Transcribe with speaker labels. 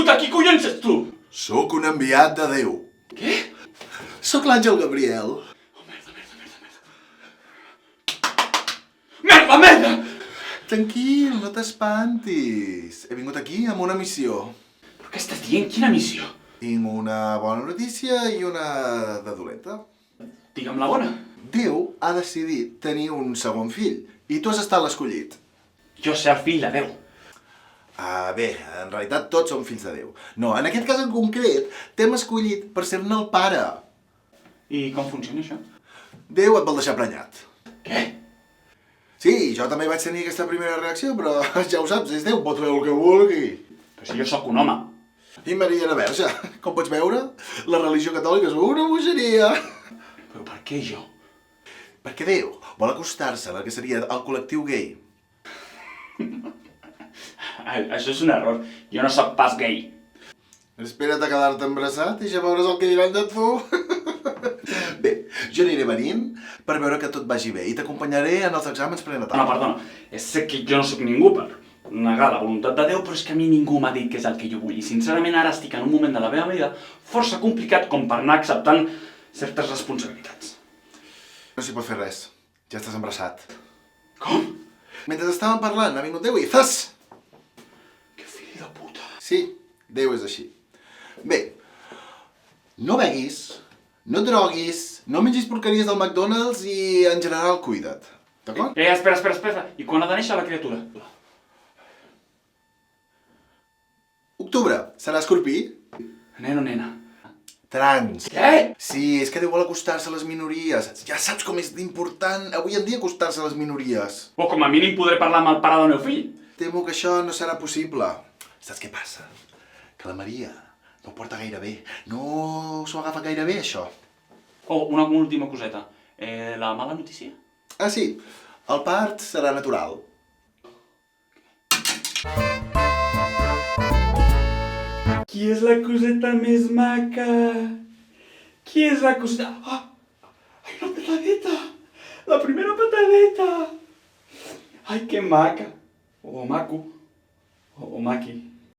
Speaker 1: Escolta, qui collons ets tu?
Speaker 2: Sóc un enviat de Déu.
Speaker 1: Què?
Speaker 2: Sóc l'àngel Gabriel.
Speaker 1: Oh, merda. Merda, merda!
Speaker 2: Tranquil, no t'espantis. He vingut aquí amb una missió.
Speaker 1: Però què estàs dient? Quina missió?
Speaker 2: Tinc una bona notícia i una de dolenta.
Speaker 1: Digue'm la bona.
Speaker 2: Déu ha decidit tenir un segon fill i tu has estat l'escollit.
Speaker 1: Jo ser el fill de Déu.
Speaker 2: Bé, en realitat tots som fills de Déu. No, en aquest cas en concret t'hem escollit per ser-ne el pare.
Speaker 1: I com funciona això?
Speaker 2: Déu et vol deixar prenyat.
Speaker 1: Què?
Speaker 2: Sí, jo també vaig tenir aquesta primera reacció, però ja ho saps, és Déu, pot fer el que vulgui.
Speaker 1: Però si jo sóc un home.
Speaker 2: I Maria era verge. Com pots veure, la religió catòlica és una bogeria.
Speaker 1: Però per què jo?
Speaker 2: Perquè Déu vol acostar-se al que seria el col·lectiu gay.
Speaker 1: Això és un error. Jo no sóc pas gay.
Speaker 2: Espera't a quedar-te embarassat i ja veuràs el que diran de tu. Bé, jo aniré venint per veure que tot vagi bé i t'acompanyaré en els exàmens prenatal.
Speaker 1: No, perdona. És que jo no sóc ningú per negar la voluntat de Déu, però és que a mi ningú m'ha dit què és el que jo vull. I sincerament ara estic en un moment de la meva vida força complicat com per anar acceptant certes responsabilitats.
Speaker 2: No s'hi pot fer res. Ja estàs embarassat.
Speaker 1: Com?
Speaker 2: Mentre estàvem parlant, ha vingut Déu i zas!
Speaker 1: Que fill de puta.
Speaker 2: Sí, Déu és així. Bé, no beguis, no et droguis, no mengis porqueries del McDonald's i en general cuida't. D'acord?
Speaker 1: Espera. I quan ha de néixer la criatura?
Speaker 2: Octubre, serà escorpí?
Speaker 1: Nen o nena?
Speaker 2: Trans.
Speaker 1: Què?
Speaker 2: Sí, és que Déu vol acostar-se a les minories. Ja saps com és d'important avui en dia acostar-se a les minories.
Speaker 1: O com a mínim podré parlar amb el pare del meu fill.
Speaker 2: Temo que això no serà possible. Saps què passa? Que la Maria no ho porta gaire bé. No s'ho agafa gaire bé, això.
Speaker 1: Oh, una última coseta. La mala notícia?
Speaker 2: Ah, sí. El part serà natural.
Speaker 1: Qui és la coseta més maca? Qui és la coseta... Ah! Ai, la patadeta! La primera patadeta! Ai, que maca! O maco. O maqui.